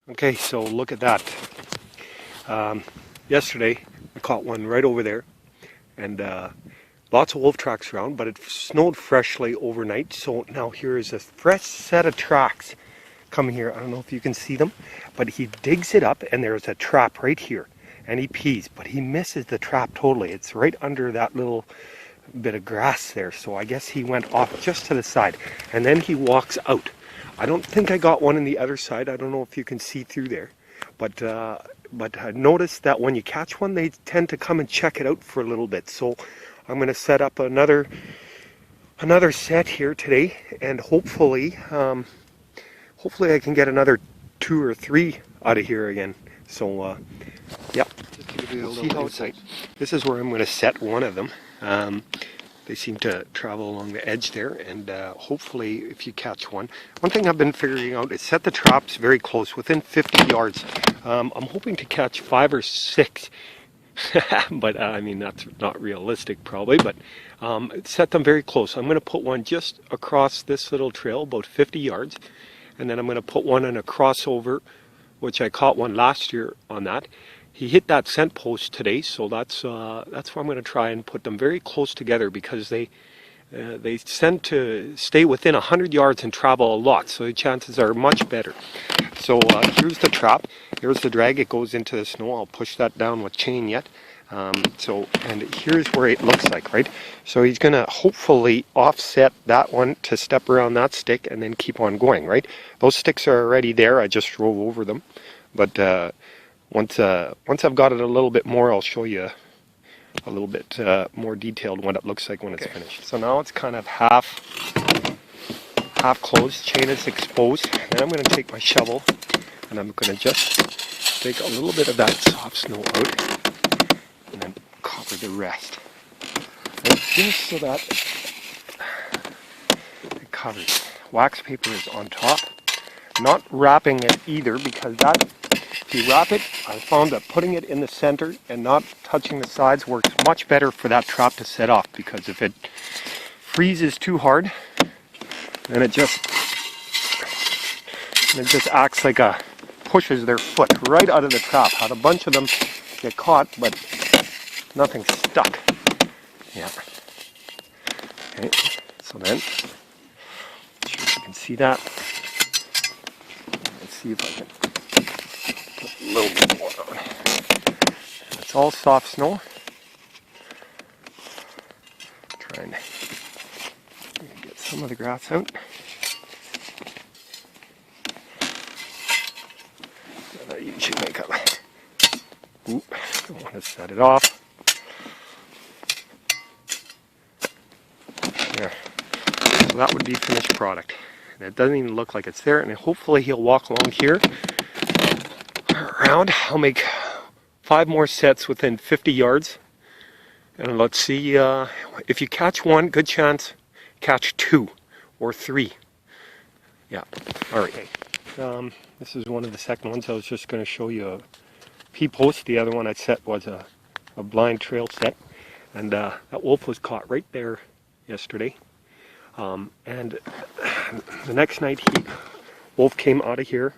Okay, so look at that. Yesterday, I caught one right over there, and lots of wolf tracks around, but it snowed freshly overnight, so now here is a fresh set of tracks coming here. I don't know if you can see them, but he digs it up, and there's a trap right here, and he pees, but he misses the trap totally. It's right under that little bit of grass there, so I guess he went off just to the side, and then he walks out. I don't think I got one on the other side. I don't know if you can see through there, but I noticed that when you catch one, they tend to come and check it out for a little bit. So I'm going to set up another set here today, and hopefully I can get another 2 or 3 out of here again. So yeah, we'll see how it's like. This is where I'm going to set one of them. They seem to travel along the edge there, and hopefully if you catch one thing I've been figuring out is set the traps very close, within 50 yards. I'm hoping to catch 5 or 6, but I mean that's not realistic probably, but set them very close. I'm going to put one just across this little trail about 50 yards, and then I'm going to put one in a crossover, which I caught one last year on that. He hit that scent post today, so that's where I'm going to try and put them very close together, because they tend to stay within 100 yards and travel a lot, so the chances are much better. So here's the trap. Here's the drag. It goes into the snow. I'll push that down with chain yet. And here's where it looks like, right? So he's going to hopefully offset that one to step around that stick and then keep on going, right? Those sticks are already there. I just drove over them. But once I've got it a little bit more, I'll show you a little bit more detailed what it looks like when it's finished. So now it's kind of half closed, chain is exposed. Then I'm going to take my shovel and I'm going to just take a little bit of that soft snow out and then cover the rest. And just so that it covers. Wax paper is on top. Not wrapping it either, because if you wrap it, I found that putting it in the center and not touching the sides works much better for that trap to set off, because if it freezes too hard, then it just acts like pushes their foot right out of the trap. Had a bunch of them get caught, but nothing stuck. Yeah. Okay, so then, not sure if you can see that. Let's see if I can put a little bit more on. It's all soft snow. Try and get some of the grass out. And I usually make up. Oop, don't want to set it off. There. So that would be finished product. And it doesn't even look like it's there, and hopefully he'll walk along here around. I'll make 5 more sets within 50 yards, and let's see if you catch one, good chance catch 2 or 3. Yeah. All right. This is one of the second ones. I was just going to show you a pea post. The other one I set was a blind trail set, and that wolf was caught right there yesterday. And the next night wolf came out of here,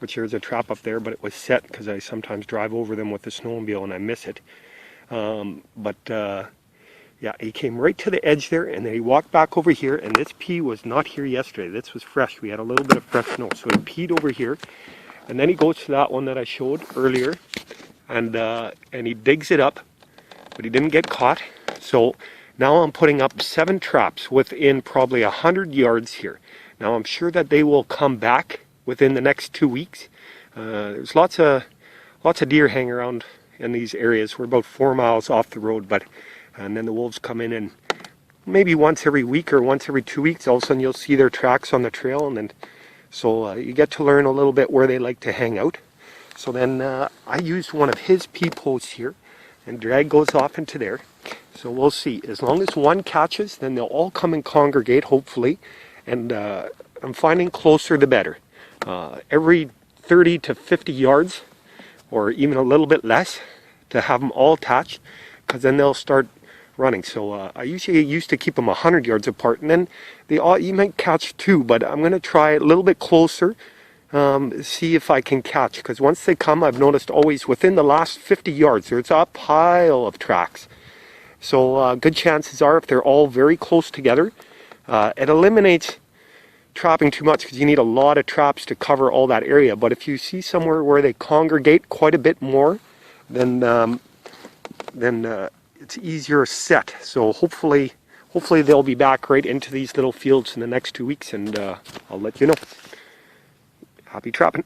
which there's a trap up there, but it was set because I sometimes drive over them with the snowmobile and I miss it. Yeah, he came right to the edge there, and then he walked back over here, and this pea was not here yesterday. This was fresh. We had a little bit of fresh snow, so he peed over here, and then he goes to that one that I showed earlier, and he digs it up, but he didn't get caught. So now I'm putting up 7 traps within probably 100 yards here. Now I'm sure that they will come back within the next 2 weeks. There's lots of deer hang around in these areas. We're about 4 miles off the road, and then the wolves come in, and maybe once every week or once every 2 weeks, all of a sudden you'll see their tracks on the trail, and then so you get to learn a little bit where they like to hang out. So then I used one of his pea posts here, and drag goes off into there. So we'll see. As long as one catches, then they'll all come and congregate, hopefully. And I'm finding closer the better. Every 30 to 50 yards, or even a little bit less, to have them all attached, because then they'll start running. So I usually used to keep them 100 yards apart, and then you might catch 2, but I'm going to try a little bit closer see if I can catch, because once they come, I've noticed always within the last 50 yards there's a pile of tracks. So good chances are, if they're all very close together, it eliminates trapping too much, because you need a lot of traps to cover all that area. But if you see somewhere where they congregate quite a bit more, then it's easier set. So hopefully they'll be back right into these little fields in the next 2 weeks, and I'll let you know. Happy trapping.